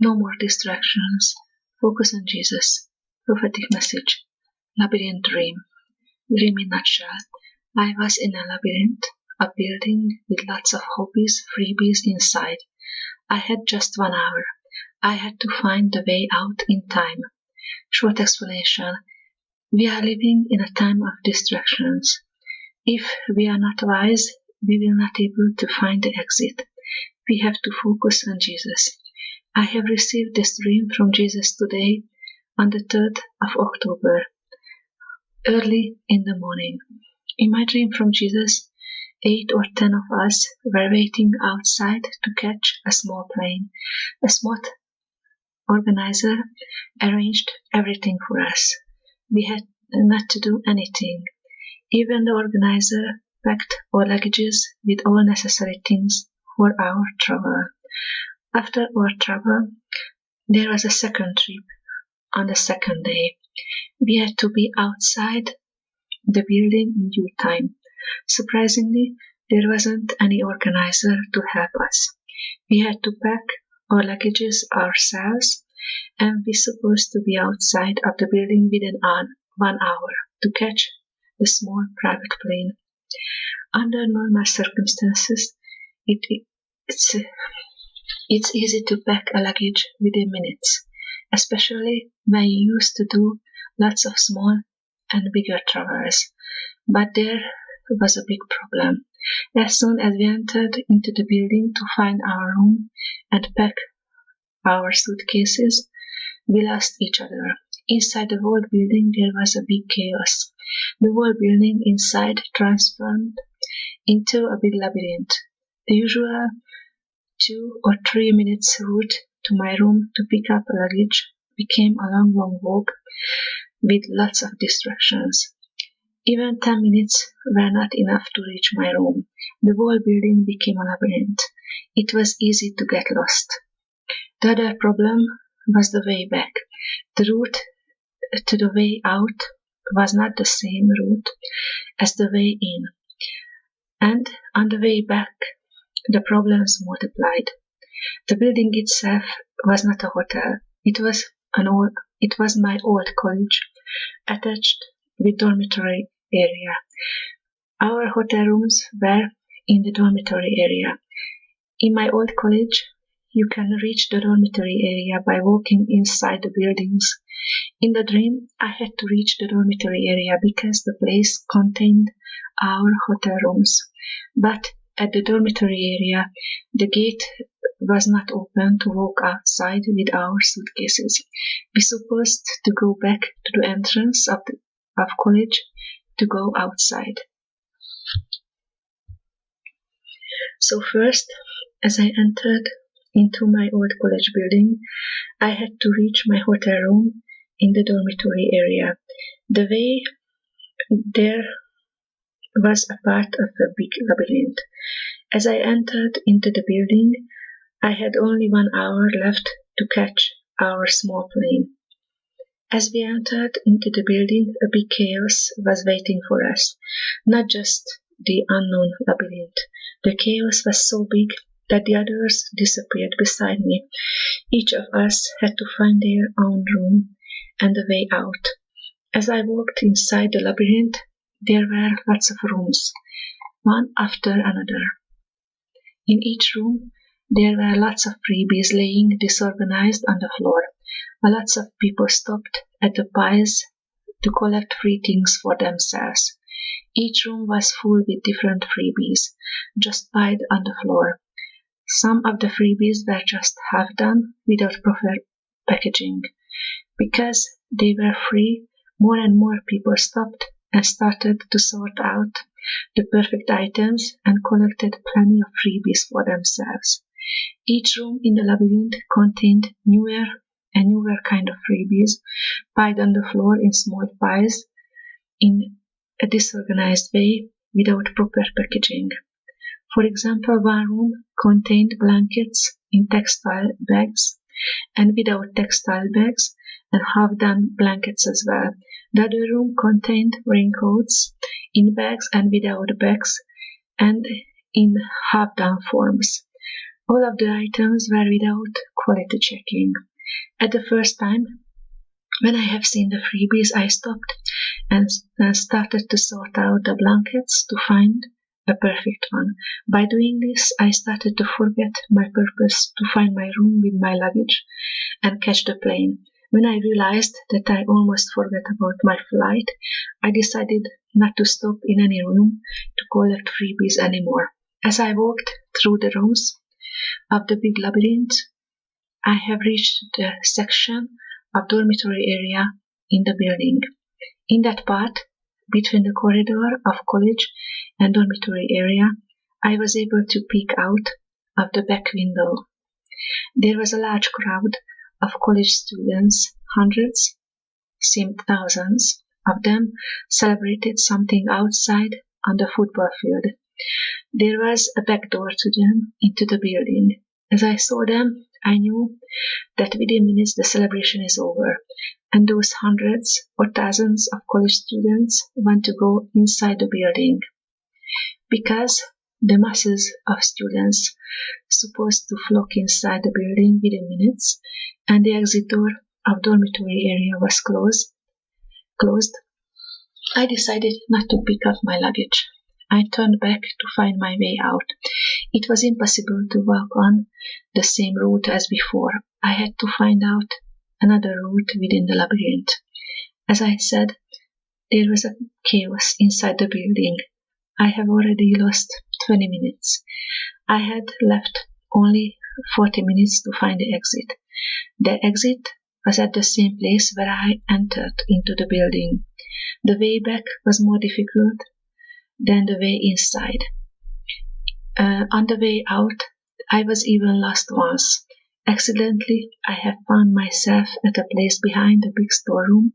No more distractions. Focus on Jesus. Prophetic message. Labyrinth dream. Dream in nutshell. I was in a labyrinth, a building with lots of hobbies, freebies inside. I had just 1 hour. I had to find the way out in time. Short explanation. We are living in a time of distractions. If we are not wise, we will not be able to find the exit. We have to focus on Jesus. I have received this dream from Jesus today on the 3rd of October, early in the morning. In my dream from Jesus, 8 or 10 of us were waiting outside to catch a small plane. A smart organizer arranged everything for us. We had not to do anything. Even the organizer packed our luggages with all necessary things for our travel. After our travel, there was a second trip on the second day. We had to be outside the building in due time. Surprisingly, there wasn't any organizer to help us. We had to pack our luggages ourselves, and we supposed to be outside of the building within 1 hour to catch the small private plane. Under normal circumstances, it's easy to pack a luggage within minutes, especially when you used to do lots of small and bigger travels. But there was a big problem. As soon as we entered into the building to find our room and pack our suitcases, we lost each other. Inside the whole building there was a big chaos. The whole building inside transformed into a big labyrinth. The usual 2 or 3 minutes route to my room to pick up luggage became a long walk with lots of distractions. Even 10 minutes were not enough to reach my room. The whole building became a labyrinth. It was easy to get lost. The other problem was the way back. The route to the way out was not the same route as the way in. And on the way back, the problems multiplied. The building itself was not a hotel. It was my old college, attached with dormitory area. Our hotel rooms were in the dormitory area. In my old college, you can reach the dormitory area by walking inside the buildings. In the dream, I had to reach the dormitory area because the place contained our hotel rooms. But at the dormitory area, the gate was not open to walk outside with our suitcases. We supposed to go back to the entrance of college to go outside. So first, as I entered into my old college building, I had to reach my hotel room in the dormitory area. The way there was a part of a big labyrinth. As I entered into the building, I had only 1 hour left to catch our small plane. As we entered into the building, a big chaos was waiting for us. Not just the unknown labyrinth. The chaos was so big that the others disappeared beside me. Each of us had to find their own room and the way out. As I walked inside the labyrinth, there were lots of rooms, one after another. In each room, there were lots of freebies laying disorganized on the floor. Lots of people stopped at the piles to collect free things for themselves. Each room was full with different freebies, just piled on the floor. Some of the freebies were just half done without proper packaging. Because they were free, more and more people stopped and started to sort out the perfect items and collected plenty of freebies for themselves. Each room in the labyrinth contained newer and newer kind of freebies piled on the floor in small piles in a disorganized way without proper packaging. For example, one room contained blankets in textile bags and without textile bags and half-done blankets as well. The other room contained raincoats in bags and without bags and in half-done forms. All of the items were without quality checking. At the first time, when I have seen the freebies, I stopped and started to sort out the blankets to find a perfect one. By doing this, I started to forget my purpose to find my room with my luggage and catch the plane. When I realized that I almost forgot about my flight, I decided not to stop in any room to collect freebies anymore. As I walked through the rooms of the big labyrinth, I have reached the section of dormitory area in the building. In that part, between the corridor of college and dormitory area, I was able to peek out of the back window. There was a large crowd of college students, hundreds, seemed thousands of them celebrated something outside on the football field. There was a back door to them into the building. As I saw them, I knew that within minutes the celebration is over, and those hundreds or thousands of college students want to go inside the building. Because the masses of students supposed to flock inside the building within minutes, and the exit door of dormitory area was closed, I decided not to pick up my luggage. I turned back to find my way out. It was impossible to walk on the same route as before. I had to find out another route within the labyrinth. As I said, there was a chaos inside the building. I have already lost 20 minutes. I had left only 40 minutes to find the exit. The exit was at the same place where I entered into the building. The way back was more difficult than the way inside. On the way out, I was even lost once. Accidentally, I have found myself at a place behind the big storeroom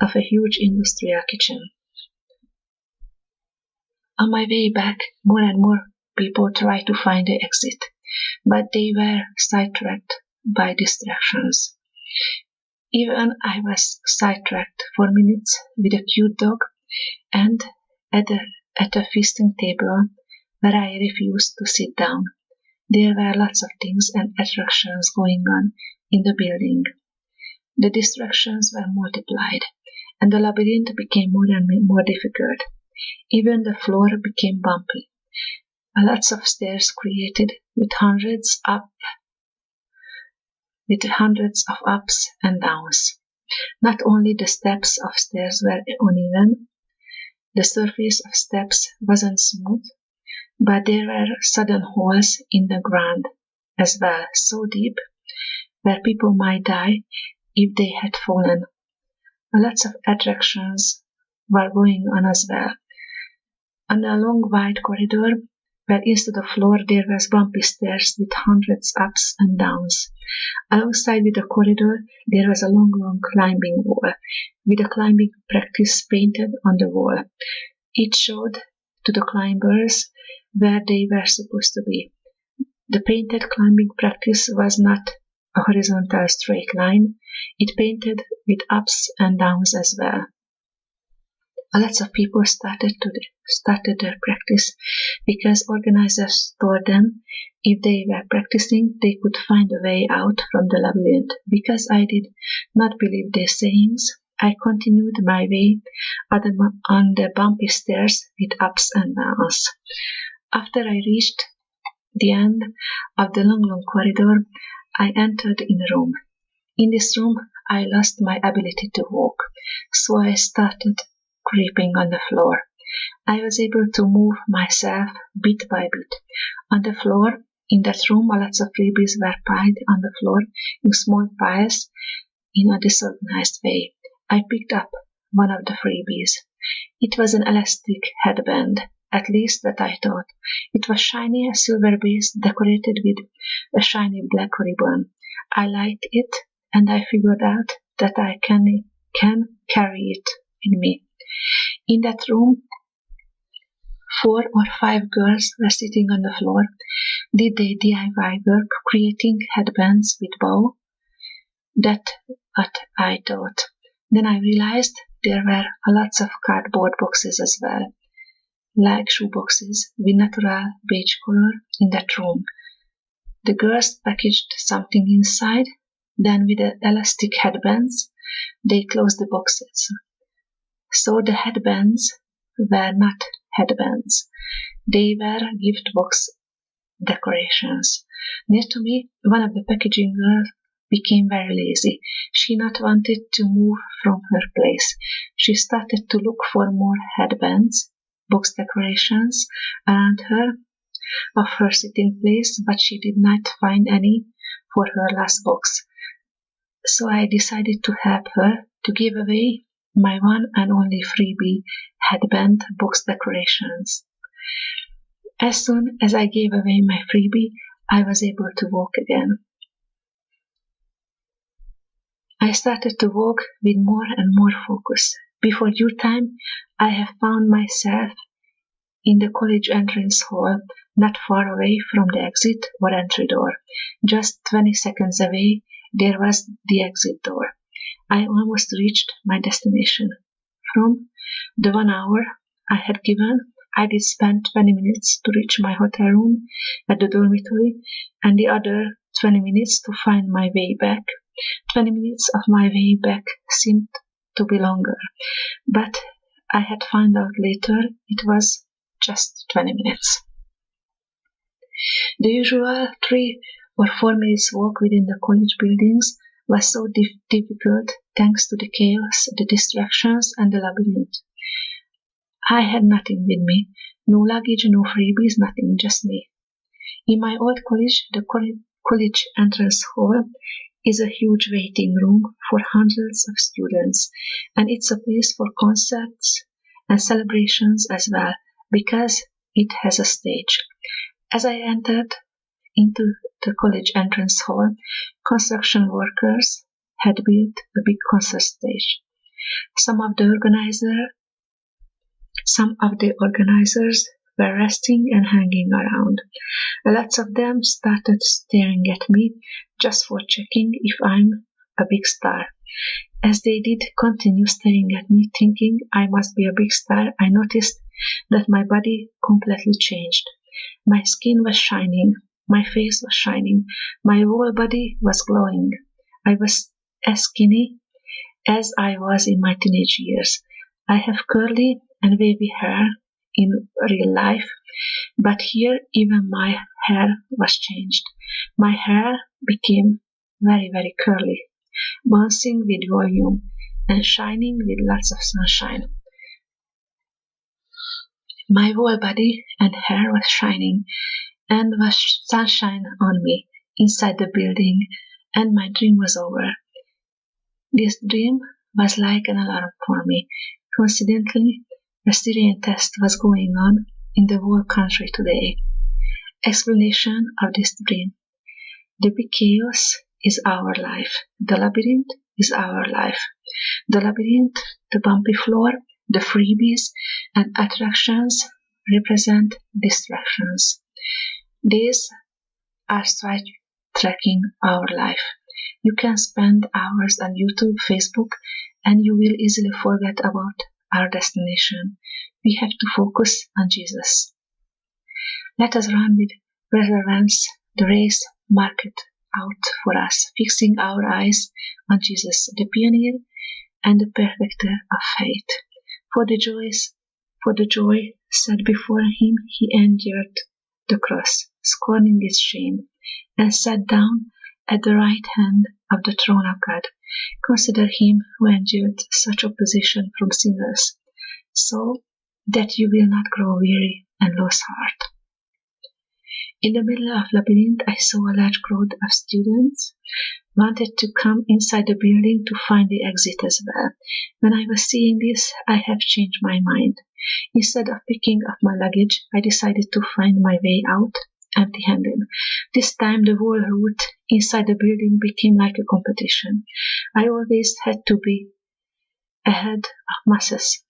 of a huge industrial kitchen. On my way back, more and more people tried to find the exit, but they were sidetracked by distractions. Even I was sidetracked for minutes with a cute dog and at a feasting table where I refused to sit down. There were lots of things and attractions going on in the building. The distractions were multiplied, and the labyrinth became more and more difficult. Even the floor became bumpy. Lots of stairs created with hundreds of ups and downs. Not only the steps of stairs were uneven, the surface of steps wasn't smooth, but there were sudden holes in the ground as well, so deep, where people might die if they had fallen. Lots of attractions were going on as well. On a long wide corridor, where instead of floor there was bumpy stairs with hundreds ups and downs. Alongside with the corridor, there was a long climbing wall, with a climbing practice painted on the wall. It showed to the climbers where they were supposed to be. The painted climbing practice was not a horizontal straight line. It painted with ups and downs as well. Lots of people started their practice because organizers told them if they were practicing, they could find a way out from the labyrinth. Because I did not believe their sayings, I continued my way on the bumpy stairs with ups and downs. After I reached the end of the long corridor, I entered in a room. In this room, I lost my ability to walk, so I started creeping on the floor. I was able to move myself bit by bit. On the floor, in that room, lots of freebies were piled on the floor in small piles in a disorganized way. I picked up one of the freebies. It was an elastic headband, at least that I thought. It was shiny, silver base, decorated with a shiny black ribbon. I liked it, and I figured out that I can carry it in me. In that room, 4 or 5 girls were sitting on the floor. Did they DIY work creating headbands with bow? That's what I thought. Then I realized there were lots of cardboard boxes as well, like shoe boxes with natural beige color in that room. The girls packaged something inside, then with the elastic headbands, they closed the boxes. So the headbands were not headbands. They were gift box decorations. Near to me, one of the packaging girls became very lazy. She not wanted to move from her place. She started to look for more headbands, box decorations around her of her sitting place, but she did not find any for her last box. So I decided to help her to give away my one and only freebie headband box decorations. As soon as I gave away my freebie, I was able to walk again. I started to walk with more and more focus. Before due time, I have found myself in the college entrance hall, not far away from the exit or entry door. Just 20 seconds away, there was the exit door. I almost reached my destination. From the 1 hour I had given, I did spend 20 minutes to reach my hotel room at the dormitory and the other 20 minutes to find my way back. 20 minutes of my way back seemed to be longer, but I had found out later it was just 20 minutes. The usual 3 or 4 minutes walk within the college buildings was so difficult thanks to the chaos, the distractions, and the labyrinth. I had nothing with me, no luggage, no freebies, nothing, just me. In my old college, the college entrance hall is a huge waiting room for hundreds of students, and it's a place for concerts and celebrations as well, because it has a stage. As I entered into the college entrance hall, construction workers had built a big concert stage. Some of the organizers were resting and hanging around. Lots of them started staring at me just for checking if I'm a big star. As they did continue staring at me, thinking I must be a big star, I noticed that my body completely changed. My skin was shining, my face was shining, my whole body was glowing. I was as skinny as I was in my teenage years. I have curly and wavy hair in real life, but here even my hair was changed. My hair became very, very curly, bouncing with volume and shining with lots of sunshine. My whole body and hair was shining and was sunshine on me inside the building, and my dream was over. This dream was like an alarm for me. Coincidentally, a Syrian test was going on in the whole country today. Explanation of this dream. The big chaos is our life. The labyrinth is our life. The labyrinth, the bumpy floor, the freebies and attractions represent distractions. These are tracking our life. You can spend hours on YouTube, Facebook, and you will easily forget about our destination. We have to focus on Jesus. Let us run with perseverance the race marked out for us, fixing our eyes on Jesus, the pioneer and the perfecter of faith. For the joy set before him, he endured the cross, scorning its shame, and sat down at the right hand of the throne of God. Consider him who endured such opposition from sinners, so that you will not grow weary and lose heart. In the middle of Labyrinth, I saw a large crowd of students wanted to come inside the building to find the exit as well. When I was seeing this, I have changed my mind. Instead of picking up my luggage, I decided to find my way out empty-handed. This time the whole route inside the building became like a competition. I always had to be ahead of masses.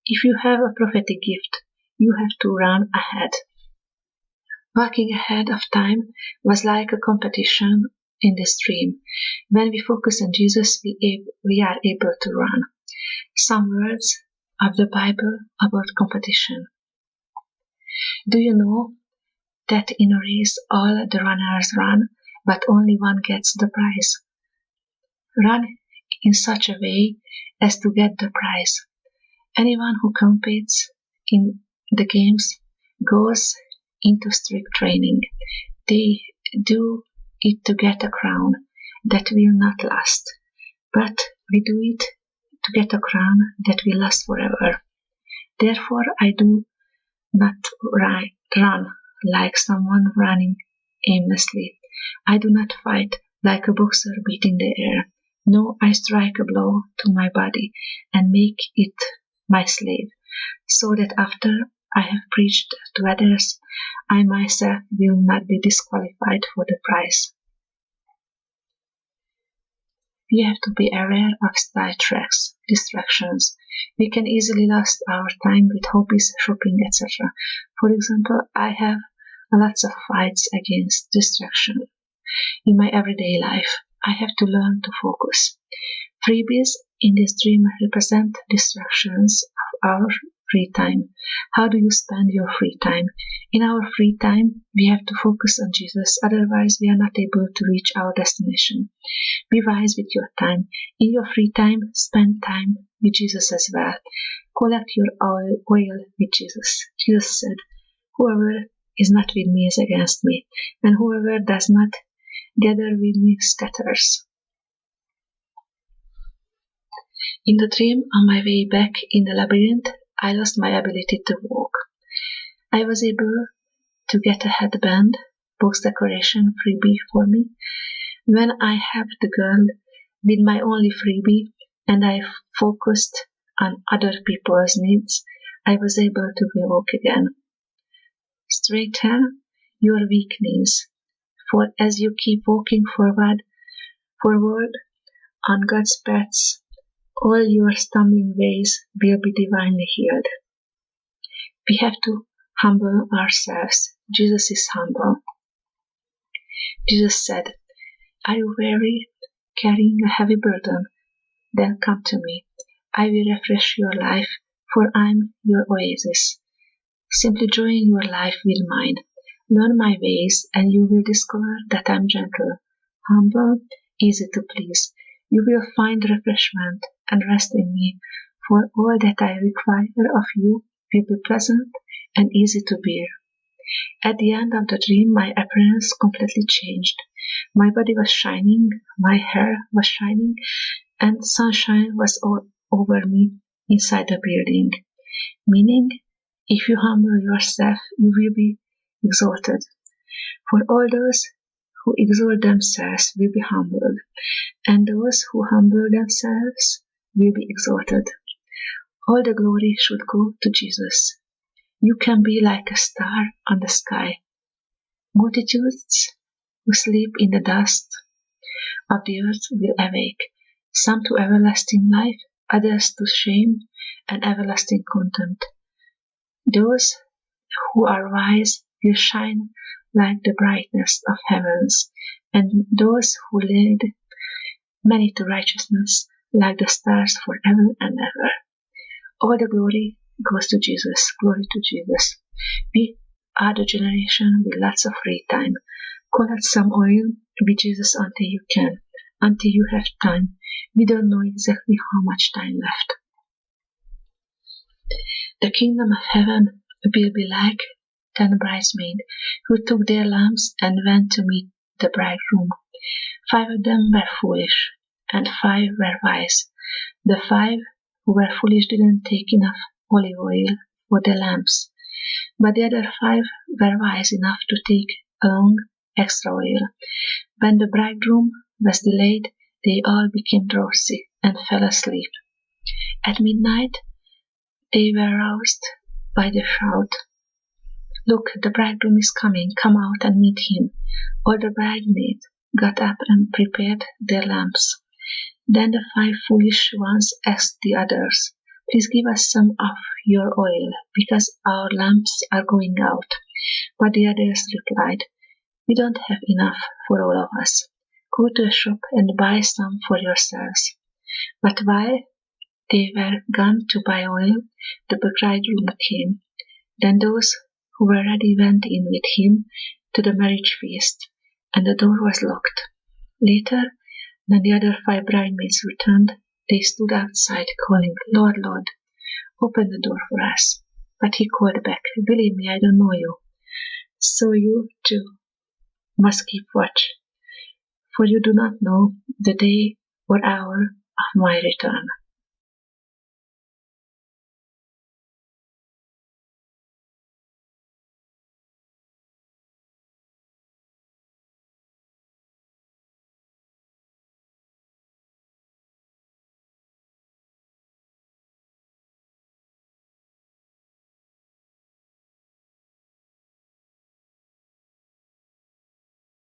If you have a prophetic gift, you have to run ahead. Walking ahead of time was like a competition in this dream. When we focus on Jesus, we are able to run. Some words of the Bible about competition. Do you know that in a race all the runners run, but only one gets the prize. Run in such a way as to get the prize. Anyone who competes in the games goes into strict training. They do it to get a crown that will not last, but we do it to get a crown that will last forever. Therefore, I do not run like someone running aimlessly. I do not fight like a boxer beating the air. No, I strike a blow to my body and make it my slave, so that after I have preached to others, I myself will not be disqualified for the prize. We have to be aware of sidetracks, distractions. We can easily lose our time with hobbies, shopping, etc. For example, I have lots of fights against distraction. In my everyday life, I have to learn to focus. Freebies in this dream represent distractions of our free time. How do you spend your free time? In our free time, we have to focus on Jesus, otherwise we are not able to reach our destination. Be wise with your time. In your free time, spend time with Jesus as well. Collect your oil with Jesus. Jesus said, "Whoever is not with me is against me, and whoever does not gather with me scatters." In the dream, on my way back in the labyrinth, I lost my ability to walk. I was able to get a headband, box decoration freebie for me. When I helped the girl with my only freebie and I focused on other people's needs, I was able to walk again. Straighten your weak knees, for as you keep walking forward on God's paths, all your stumbling ways will be divinely healed. We have to humble ourselves. Jesus is humble. Jesus said, "Are you weary, carrying a heavy burden? Then come to me. I will refresh your life, for I'm your oasis. Simply join your life with mine. Learn my ways, and you will discover that I'm gentle, humble, easy to please. You will find refreshment and rest in me, for all that I require of you will be pleasant and easy to bear." At the end of the dream, my appearance completely changed. My body was shining, my hair was shining, and sunshine was all over me inside the building. Meaning, if you humble yourself, you will be exalted. For all those who exalt themselves will be humbled, and those who humble themselves will be exalted. All the glory should go to Jesus. You can be like a star on the sky. Multitudes who sleep in the dust of the earth will awake, some to everlasting life, others to shame and everlasting contempt. Those who are wise will shine like the brightness of heavens, and those who lead many to righteousness like the stars forever and ever. All the glory goes to Jesus. Glory to Jesus. We are the generation with lots of free time. Collect some oil with Jesus until you can, until you have time. We don't know exactly how much time left. The kingdom of heaven will be like 10 bridesmaids who took their lamps and went to meet the bridegroom. 5 of them were foolish, and 5 were wise. The 5 who were foolish didn't take enough olive oil for their lamps, but the other 5 were wise enough to take along extra oil. When the bridegroom was delayed, they all became drowsy and fell asleep. At midnight, they were roused by the shout, "Look, the bridegroom is coming, come out and meet him." All the bridesmaids got up and prepared their lamps. Then the 5 foolish ones asked the others, "Please give us some of your oil, because our lamps are going out." But the others replied, "We don't have enough for all of us. Go to a shop and buy some for yourselves." But while they were gone to buy oil, the bridegroom came. Then those who were ready went in with him to the marriage feast, and the door was locked. Later, when the other 5 bridesmaids returned, they stood outside, calling, "Lord, Lord, open the door for us." But he called back, "Believe me, I don't know you." So you, too, must keep watch, for you do not know the day or hour of my return.